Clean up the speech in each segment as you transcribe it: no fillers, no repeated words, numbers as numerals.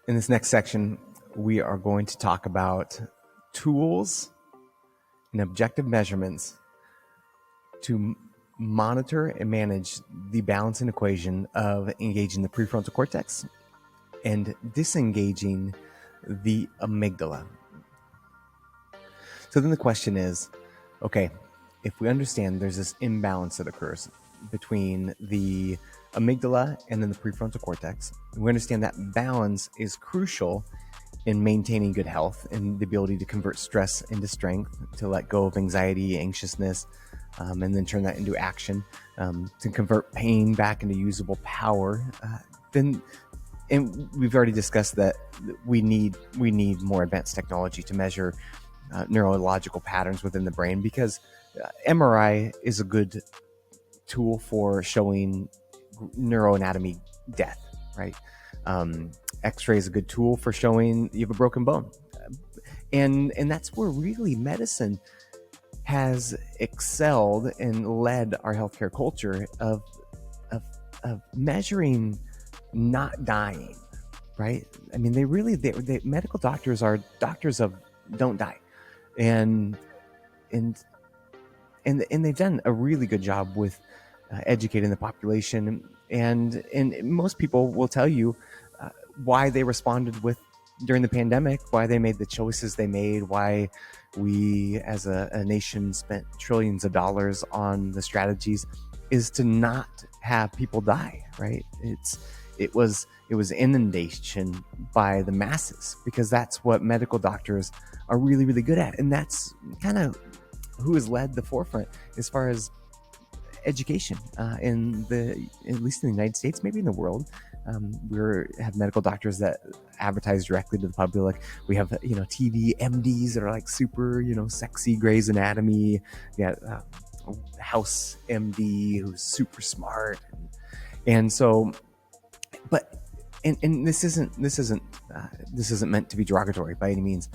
In this next section, we are going to talk about tools and objective measurements to monitor and manage the balancing equation of engaging the prefrontal cortex and disengaging the amygdala. So then the question is, okay, if we understand there's this imbalance that occurs between the amygdala and then the prefrontal cortex, we understand that balance is crucial in maintaining good health and the ability to convert stress into strength, to let go of anxiety, anxiousness, and then turn that into action, to convert pain back into usable power. And we've already discussed that we need more advanced technology to measure neurological patterns within the brain, because MRI is a good tool for showing neuroanatomy death, right? X-ray is a good tool for showing you have a broken bone, and that's where really medicine has excelled and led our healthcare culture of measuring not dying, right? I mean, they medical doctors are doctors of don't die, and they've done a really good job with educating the population, and most people will tell you why they responded with during the pandemic, why they made the choices they made, why we as a nation spent trillions of dollars on the strategies, is to not have people die, right? It was inundation by the masses, because that's what medical doctors are really, really good at, and that's kind of who has led the forefront as far as education at least in the United States, maybe in the world. We have medical doctors that advertise directly to the public. We have TV MDs that are like super sexy, Grey's Anatomy. Yeah, House MD who's super smart, and so, but and this isn't meant to be derogatory by any means.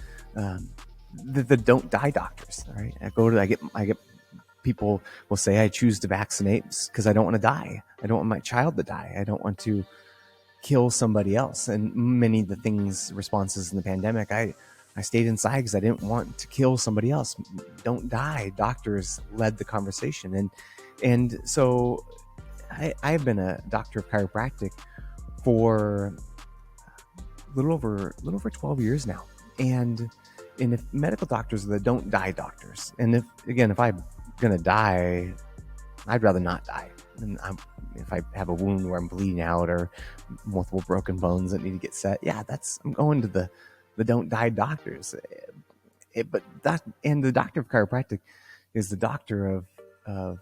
The don't die doctors, all right? I get people will say, I choose to vaccinate because I don't want to die. I don't want my child to die. I don't want to kill somebody else. And many of the responses in the pandemic, I stayed inside because I didn't want to kill somebody else. Don't die. Doctors led the conversation. And so I've been a doctor of chiropractic for a little over 12 years now. And if medical doctors are the don't die doctors, and if I'm gonna die, I'd rather not die. And if I have a wound where I'm bleeding out or multiple broken bones that need to get set, I'm going to the don't die doctors. And the doctor of chiropractic is the doctor of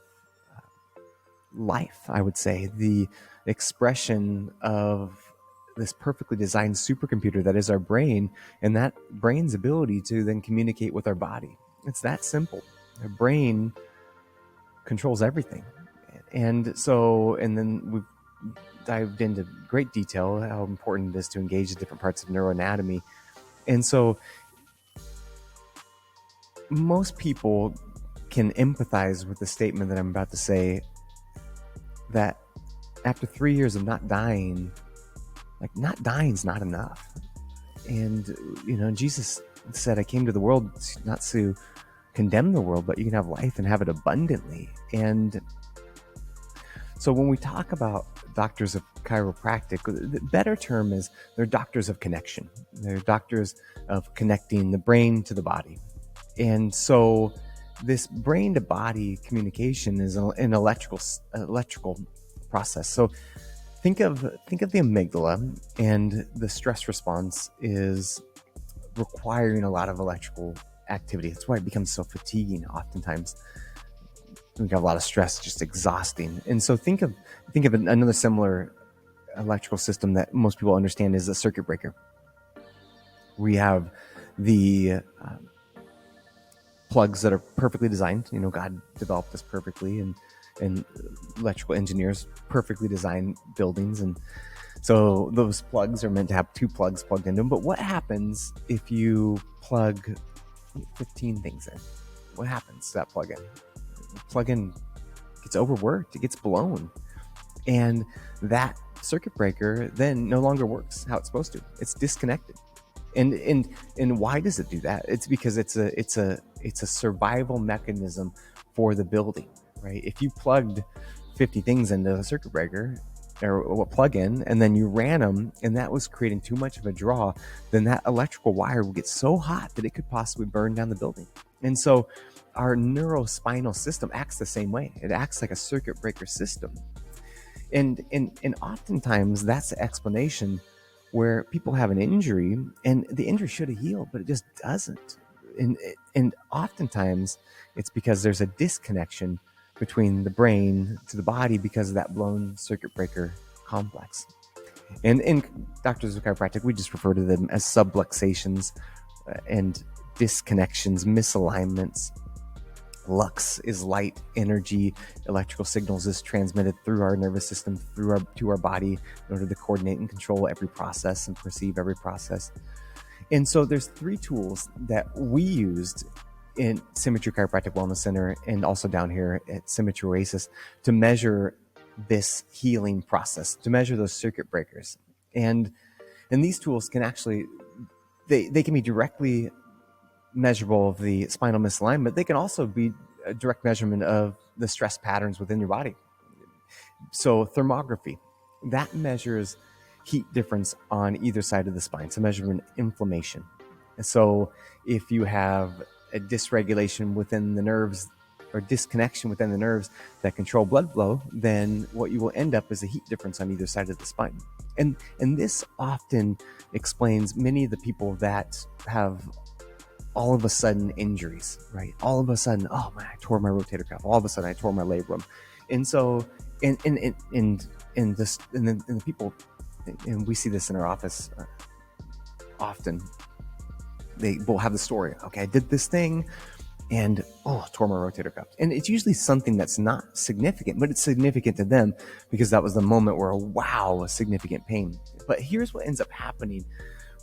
life, I would say, the expression of this perfectly designed supercomputer that is our brain, and that brain's ability to then communicate with our body. It's that simple. Our brain controls everything. And then we've dived into great detail how important it is to engage the different parts of neuroanatomy. And so most people can empathize with the statement that I'm about to say, that after 3 years of not dying, not dying's not enough. And Jesus said, I came to the world not to condemn the world, but you can have life and have it abundantly. And so when we talk about doctors of chiropractic, the better term is they're doctors of connection. They're doctors of connecting the brain to the body. And so this brain to body communication is an electrical process. So think of the amygdala, and the stress response is requiring a lot of electrical activity. That's why it becomes so fatiguing oftentimes. We have a lot of stress, just exhausting. And so think of another similar electrical system that most people understand is a circuit breaker. We have the plugs that are perfectly designed. God developed this perfectly, and electrical engineers perfectly design buildings, and so those plugs are meant to have two plugs plugged into them. But what happens if you plug 15 things in? What happens to that plug-in? The plug-in gets overworked, it gets blown, and that circuit breaker then no longer works how it's supposed to. It's disconnected. And why does it do that? It's because it's a survival mechanism for the building, right? If you plugged 50 things into a circuit breaker or a plug-in, and then you ran them, and that was creating too much of a draw, then that electrical wire will get so hot that it could possibly burn down the building. And so our neurospinal system acts the same way. It acts like a circuit breaker system. And oftentimes that's the explanation where people have an injury and the injury should have healed, but it just doesn't. And oftentimes it's because there's a disconnection between the brain to the body because of that blown circuit breaker complex. And in doctors of chiropractic, we just refer to them as subluxations and disconnections, misalignments. Lux is light, energy, electrical signals is transmitted through our nervous system, to our body in order to coordinate and control every process and perceive every process. And so there's 3 tools that we used in Symmetry Chiropractic Wellness Center and also down here at Symmetry Oasis to measure this healing process, to measure those circuit breakers. And these tools can actually, they can be directly measurable of the spinal misalignment. They can also be a direct measurement of the stress patterns within your body. So thermography, that measures heat difference on either side of the spine. It's a measurement of inflammation. And so if you have a dysregulation within the nerves or disconnection within the nerves that control blood flow, then what you will end up is a heat difference on either side of the spine. And this often explains many of the people that have all of a sudden injuries, right? All of a sudden, oh man, I tore my rotator cuff. All of a sudden, I tore my labrum. And so, and the people, and we see this in our office often. They will have the story. Okay, I did this thing, and tore my rotator cuff. And it's usually something that's not significant, but it's significant to them because that was the moment where, wow, a significant pain. But here's what ends up happening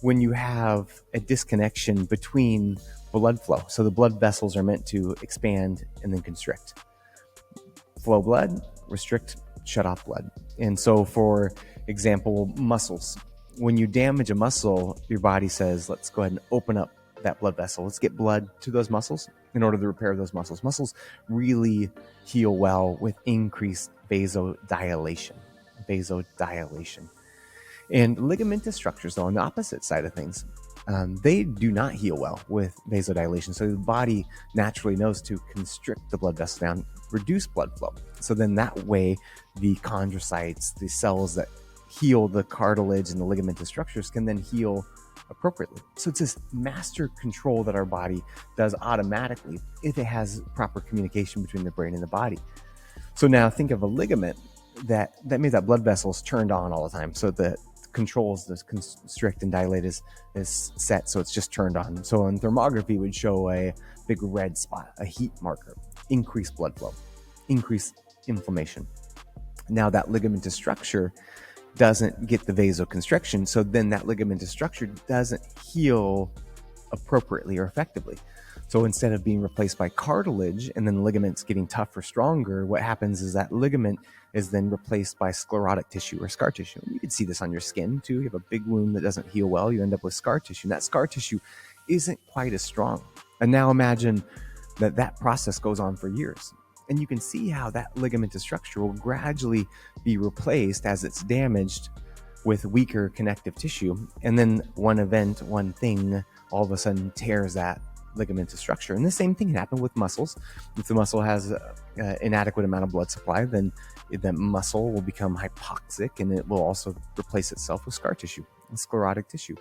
when you have a disconnection between blood flow. So the blood vessels are meant to expand and then constrict. Flow blood, restrict, shut off blood. And so for example, muscles. When you damage a muscle, your body says, let's go ahead and open up that blood vessel. Let's get blood to those muscles in order to repair those muscles. Muscles really heal well with increased vasodilation. And ligamentous structures, though, on the opposite side of things, they do not heal well with vasodilation. So the body naturally knows to constrict the blood vessel down, reduce blood flow. So then that way, the chondrocytes, the cells that heal the cartilage and the ligamentous structures, can then heal appropriately. So it's this master control that our body does automatically if it has proper communication between the brain and the body. So now think of a ligament that means that blood vessel is turned on all the time. So the controls, the constrict and dilate is set, so it's just turned on. So on thermography, would show a big red spot, a heat marker, increased blood flow, increased inflammation. Now that ligamentous structure doesn't get the vasoconstriction, so then that ligamentous structure doesn't heal appropriately or effectively. So instead of being replaced by cartilage and then ligaments getting tougher, stronger, what happens is that ligament is then replaced by sclerotic tissue or scar tissue. And you can see this on your skin too. You have a big wound that doesn't heal well, you end up with scar tissue. And that scar tissue isn't quite as strong. And now imagine that process goes on for years. And you can see how that ligamentous structure will gradually be replaced as it's damaged with weaker connective tissue. And then one event, one thing, all of a sudden tears that ligamentous structure. And the same thing can happen with muscles. If the muscle has an inadequate amount of blood supply, then the muscle will become hypoxic, and it will also replace itself with scar tissue and sclerotic tissue.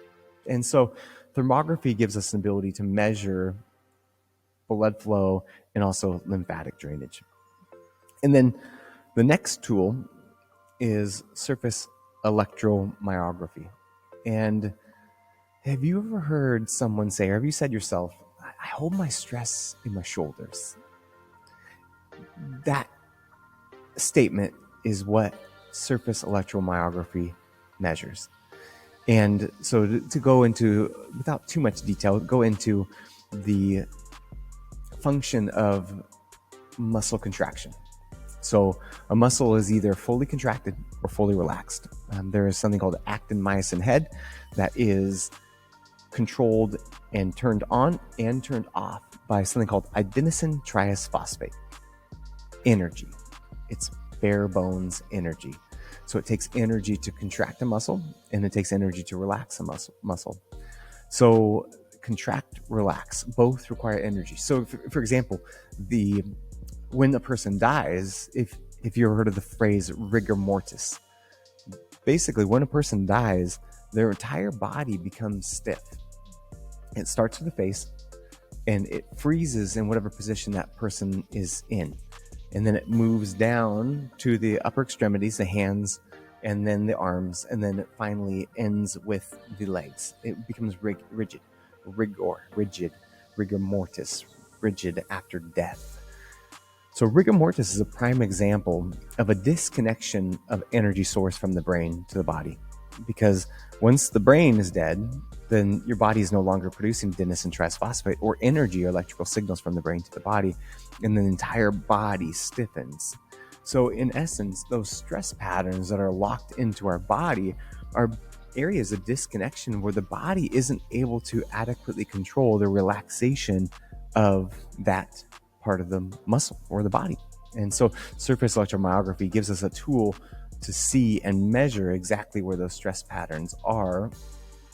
And so thermography gives us an ability to measure blood flow and also lymphatic drainage. And then the next tool is surface electromyography. And have you ever heard someone say, or have you said yourself, I hold my stress in my shoulders? That statement is what surface electromyography measures. And so to go into, without too much detail, go into the function of muscle contraction. So a muscle is either fully contracted or fully relaxed. There is something called actin-myosin head that is controlled and turned on and turned off by something called adenosine triphosphate. Energy. It's bare bones energy. So it takes energy to contract a muscle, and it takes energy to relax a muscle. So contract, relax, both require energy. So for example, when a person dies, if you ever heard of the phrase rigor mortis, basically when a person dies, their entire body becomes stiff. It starts with the face, and it freezes in whatever position that person is in. And then it moves down to the upper extremities, the hands, and then the arms, and then it finally ends with the legs. It becomes rigid, rigor mortis, rigid after death. So rigor mortis is a prime example of a disconnection of energy source from the brain to the body. Because once the brain is dead, then your body is no longer producing adenosine triphosphate or energy or electrical signals from the brain to the body, and the entire body stiffens. So in essence, those stress patterns that are locked into our body are areas of disconnection where the body isn't able to adequately control the relaxation of that part of the muscle or the body. And so surface electromyography gives us a tool to see and measure exactly where those stress patterns are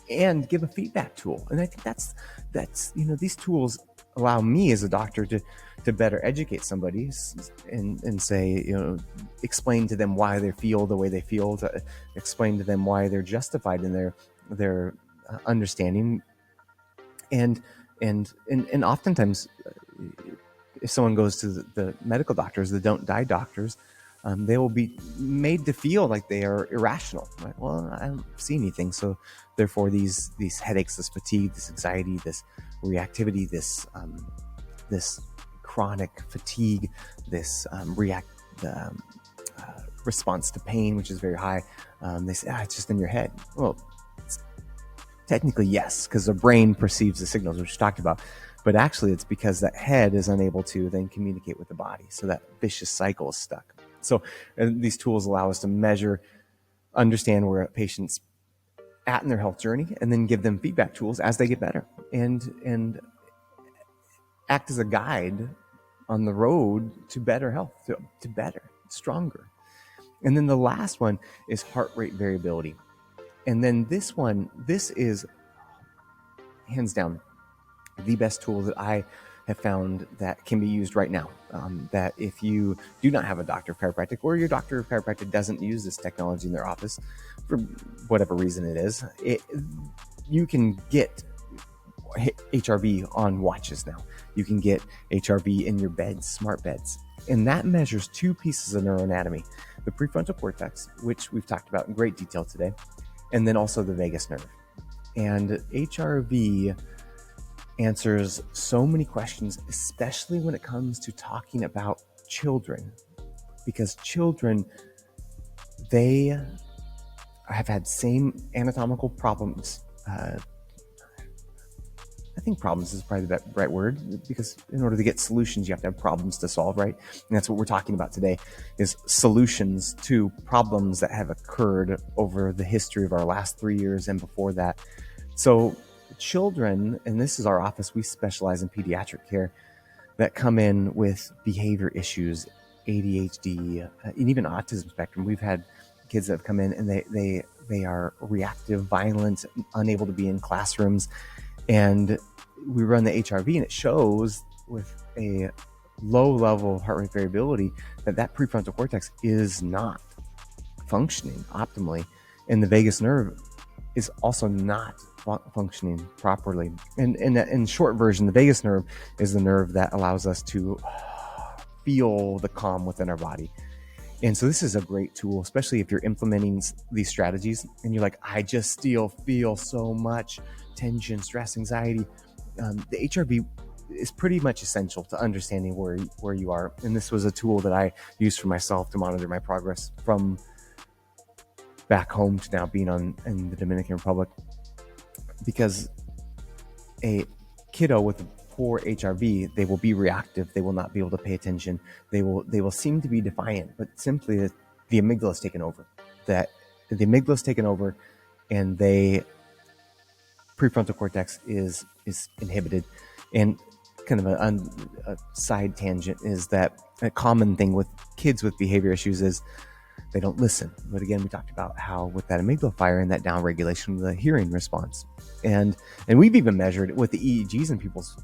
and give a feedback tool. And I think that's these tools allow me as a doctor to better educate somebody and say, explain to them why they feel the way they feel, to explain to them why they're justified in their understanding. And oftentimes, if someone goes to the medical doctors, the don't die doctors, they will be made to feel like they are irrational. Right? Well, I don't see anything, so therefore these headaches, this fatigue, this anxiety, this reactivity, this chronic fatigue, this response to pain, which is very high. They say, it's just in your head. Well, technically yes, because the brain perceives the signals, which we talked about. But actually, it's because that head is unable to then communicate with the body. So that vicious cycle is stuck. So these tools allow us to measure, understand where a patient's at in their health journey, and then give them feedback tools as they get better, and act as a guide on the road to better health, to better, stronger. And then the last one is heart rate variability. And then this is hands down the best tool that I have found that can be used right now. That if you do not have a doctor of chiropractic, or your doctor of chiropractic doesn't use this technology in their office for whatever reason it is, you can get HRV on watches now. You can get HRV in your beds, smart beds. And that measures two pieces of neuroanatomy: the prefrontal cortex, which we've talked about in great detail today, and then also the vagus nerve. And HRV answers so many questions, especially when it comes to talking about children, because children, they have had same anatomical problems. I think problems is probably the right word, because in order to get solutions, you have to have problems to solve, right? And that's what we're talking about today, is solutions to problems that have occurred over the history of our last 3 years and before that. So children, and this is our office, we specialize in pediatric care, that come in with behavior issues, ADHD, and even autism spectrum. We've had kids that have come in and they are reactive, violent, unable to be in classrooms. And we run the HRV, and it shows with a low level of heart rate variability that prefrontal cortex is not functioning optimally. And the vagus nerve is also not functioning properly. And in short version, the vagus nerve is the nerve that allows us to feel the calm within our body. And so this is a great tool, especially if you're implementing these strategies and you're like, I just still feel so much tension, stress, anxiety. The HRV is pretty much essential to understanding where you are. And this was a tool that I used for myself to monitor my progress from back home to now being in the Dominican Republic. Because a kiddo with a poor HRV, they will be reactive. They will not be able to pay attention. They will seem to be defiant, but simply the amygdala is taken over. that the amygdala is taken over, and prefrontal cortex is inhibited. And kind of a side tangent is that a common thing with kids with behavior issues is they don't listen. But again, we talked about how with that amygdala fire and that downregulation of the hearing response, and we've even measured with the EEGs in people's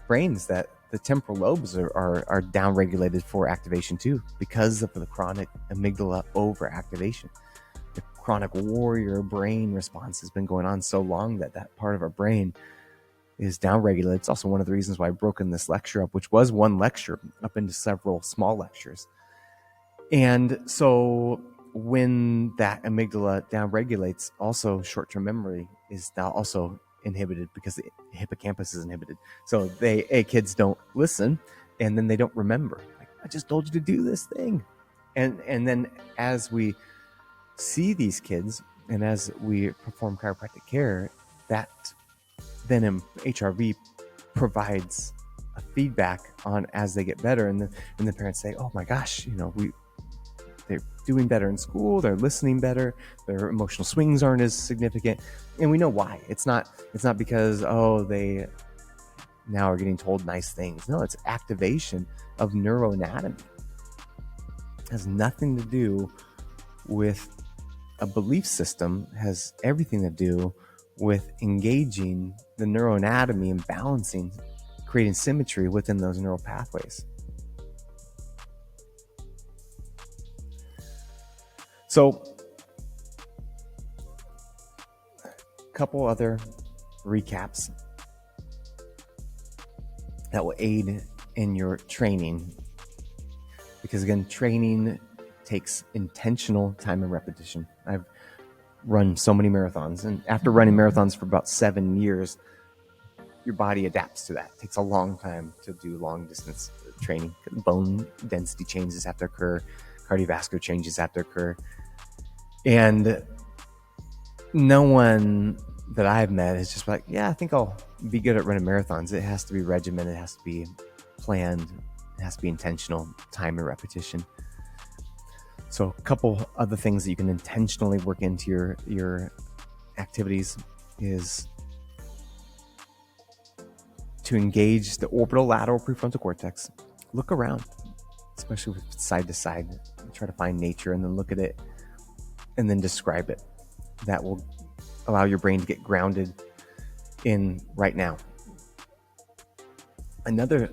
brains that the temporal lobes are downregulated for activation too, because of the chronic amygdala overactivation. The chronic warrior brain response has been going on so long that part of our brain is downregulated. It's also one of the reasons why I've broken this lecture up, which was one lecture, up into several small lectures. And so when that amygdala downregulates, also short-term memory is now also inhibited because the hippocampus is inhibited. So kids don't listen, and then they don't remember. Like, I just told you to do this thing. And then as we see these kids and as we perform chiropractic care, that then HRV provides a feedback on as they get better, and the parents say, oh my gosh, they're doing better in school, they're listening better, their emotional swings aren't as significant. And we know why. It's not because, they now are getting told nice things. No, it's activation of neuroanatomy. It has nothing to do with a belief system, has everything to do with engaging the neuroanatomy and balancing, creating symmetry within those neural pathways. So, a couple other recaps that will aid in your training. Because again, training takes intentional time and repetition. I've run so many marathons, and after running marathons for about 7 years, your body adapts to that. It takes a long time to do long distance training. Bone density changes have to occur, cardiovascular changes have to occur. And no one that I've met is just like, yeah, I think I'll be good at running marathons. It has to be regimented, it has to be planned, it has to be intentional, time and repetition. So a couple other things that you can intentionally work into your activities is to engage the orbital lateral prefrontal cortex. Look around, especially with side to side. Try to find nature and then look at it and then describe it. That will allow your brain to get grounded in right now. Another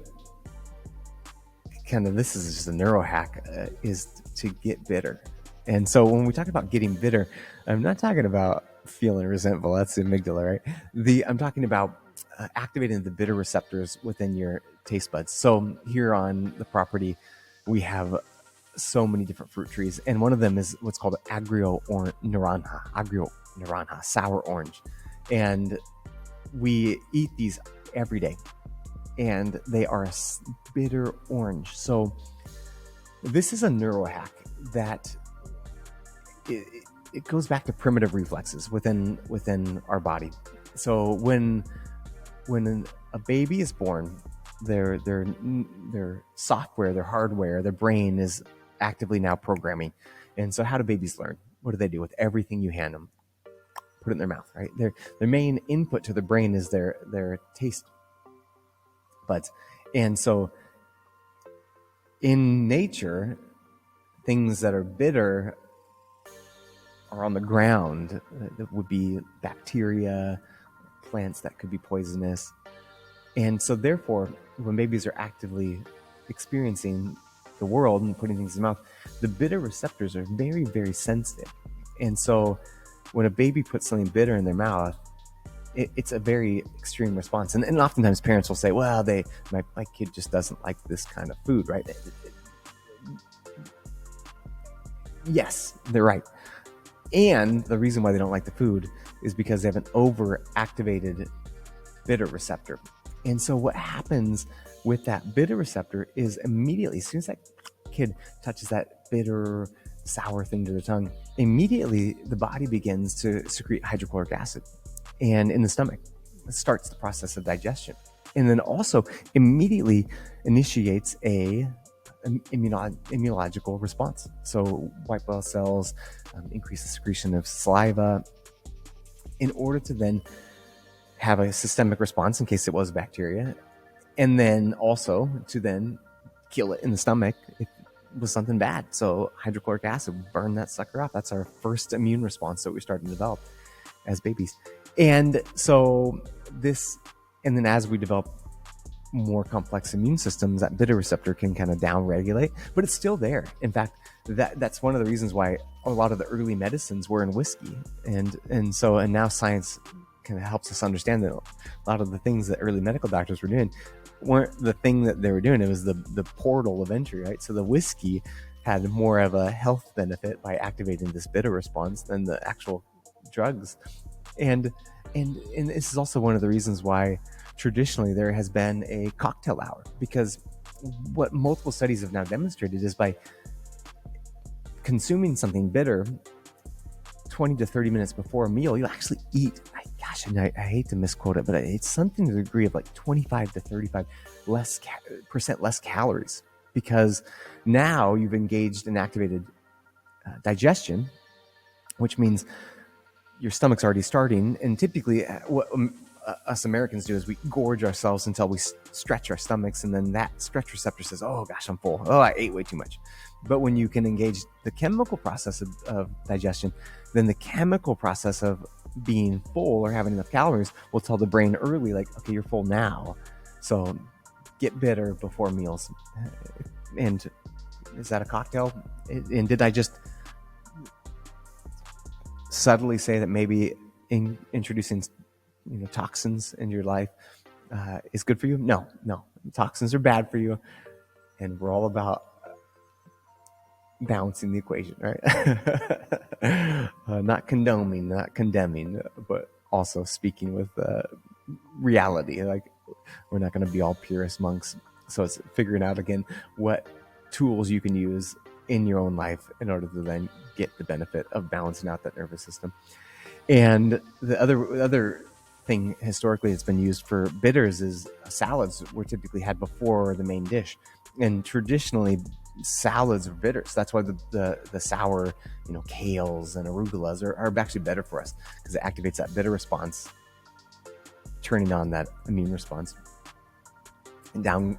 this is just a neuro hack, is to get bitter. And so when we talk about getting bitter, I'm not talking about feeling resentful. That's the amygdala, right? I'm talking about activating the bitter receptors within your taste buds. So here on the property, we have so many different fruit trees, and one of them is what's called agrio naranja, sour orange. And we eat these every day, and they are a bitter orange. So this is a neuro hack that it goes back to primitive reflexes within our body. So when a baby is born, their software, their hardware, their brain is actively now programming. And so how do babies learn? What do they do with everything you hand them? Put it in their mouth, right? Their main input to the brain is their taste buds. And so in nature, things that are bitter are on the ground. That would be bacteria, plants that could be poisonous. And so therefore, when babies are actively experiencing the world and putting things in the mouth, the bitter receptors are very, very sensitive. And so when a baby puts something bitter in their mouth, it's a very extreme response. And oftentimes parents will say, well, my kid just doesn't like this kind of food, right? Yes, they're right. And the reason why they don't like the food is because they have an overactivated bitter receptor. And so what happens with that bitter receptor is immediately, as soon as that kid touches that bitter, sour thing to their tongue, immediately the body begins to secrete hydrochloric acid. And in the stomach, it starts the process of digestion. And then also immediately initiates a immunological response. So white blood cells increase the secretion of saliva in order to then have a systemic response in case it was bacteria, and then also to then kill it in the stomach if it was something bad. So hydrochloric acid, burn that sucker off. That's our first immune response that we start to develop as babies. And so this, and then as we develop more complex immune systems, that beta receptor can kind of downregulate, but it's still there. In fact, that's one of the reasons why a lot of the early medicines were in whiskey. And now science kind of helps us understand that a lot of the things that early medical doctors were doing weren't the thing that they were doing. It was the portal of entry, right? So the whiskey had more of a health benefit by activating this beta response than the actual drugs. And this is also one of the reasons why traditionally there has been a cocktail hour, because what multiple studies have now demonstrated is by consuming something bitter 20 to 30 minutes before a meal, you'll actually eat, and I hate to misquote it, but it's something to the degree of like 25 to 35% less calories, because now you've engaged in activated digestion, which means your stomach's already starting. And typically what us Americans do is we gorge ourselves until we stretch our stomachs, and then that stretch receptor says, oh gosh, I'm full. Oh, I ate way too much. But when you can engage the chemical process of digestion, then the chemical process of being full or having enough calories will tell the brain early, like, okay, you're full now. So get bitter before meals. And is that a cocktail? And did I just subtly say that maybe introducing toxins in your life is good for you? No, toxins are bad for you, and we're all about balancing the equation, right? Not condoning, not condemning, but also speaking with reality. Like, we're not going to be all purist monks. So it's figuring out again what tools you can use in your own life in order to then get the benefit of balancing out that nervous system. And the other thing historically that's been used for bitters is salads were typically had before the main dish. And traditionally, salads are bitters. That's why the sour, kales and arugulas are actually better for us, because it activates that bitter response, turning on that immune response and down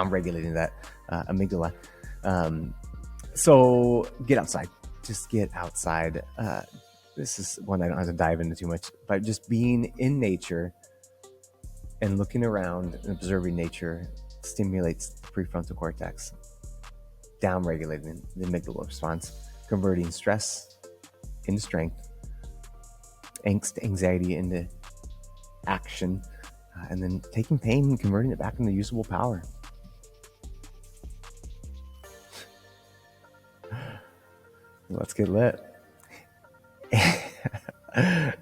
regulating that amygdala. So get outside. Just get outside. This is one I don't have to dive into too much, but just being in nature and looking around and observing nature stimulates the prefrontal cortex, down-regulating the amygdala response, converting stress into strength, angst, anxiety into action, and then taking pain and converting it back into usable power. Let's get lit.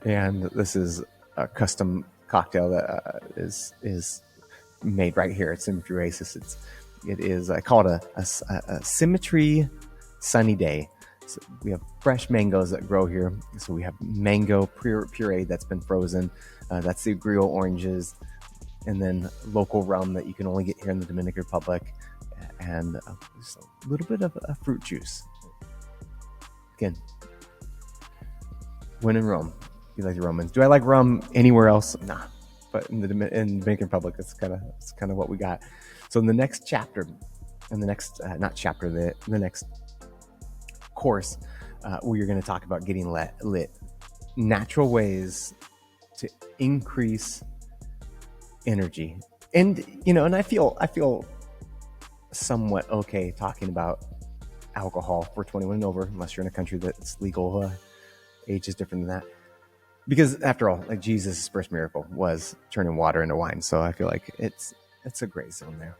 And this is a custom cocktail that is made right here at Symmetry Oasis. It is, I call it a Symmetry Sunny Day. So we have fresh mangoes that grow here. So we have mango puree that's been frozen. That's the Agrio oranges, and then local rum that you can only get here in the Dominican Republic, and just a little bit of a fruit juice. Again, when in Rome, you like the Romans. Do I like rum anywhere else? Nah. But in the Dominican Republic, it's kind of what we got. So in the next chapter, in the next the next course, we are going to talk about getting lit, natural ways to increase energy, and and I feel somewhat okay talking about alcohol for 21 and over, unless you're in a country that's legal. Age is different than that, because after all, like, Jesus' first miracle was turning water into wine. So I feel like it's a gray zone there.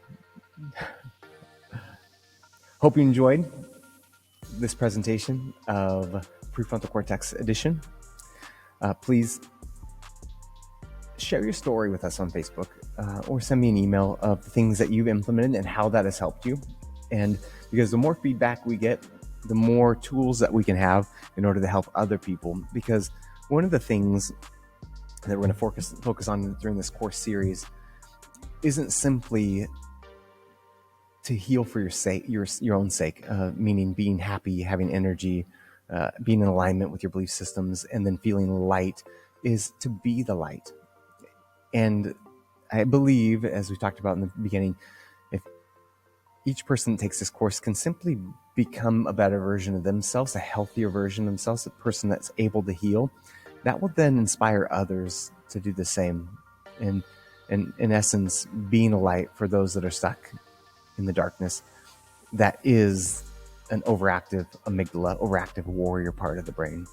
Hope you enjoyed this presentation of Prefrontal Cortex Edition. Please share your story with us on Facebook, or send me an email of the things that you've implemented and how that has helped you. And because the more feedback we get, the more tools that we can have in order to help other people. Because one of the things that we're going to focus on during this course series isn't simply to heal for your sake, your own sake, meaning being happy, having energy, being in alignment with your belief systems, and then feeling light, is to be the light. And I believe, as we talked about in the beginning, if each person that takes this course can simply become a better version of themselves, a healthier version of themselves, a person that's able to heal, that will then inspire others to do the same. And in essence, being a light for those that are stuck in the darkness, that is an overactive amygdala, overactive warrior part of the brain.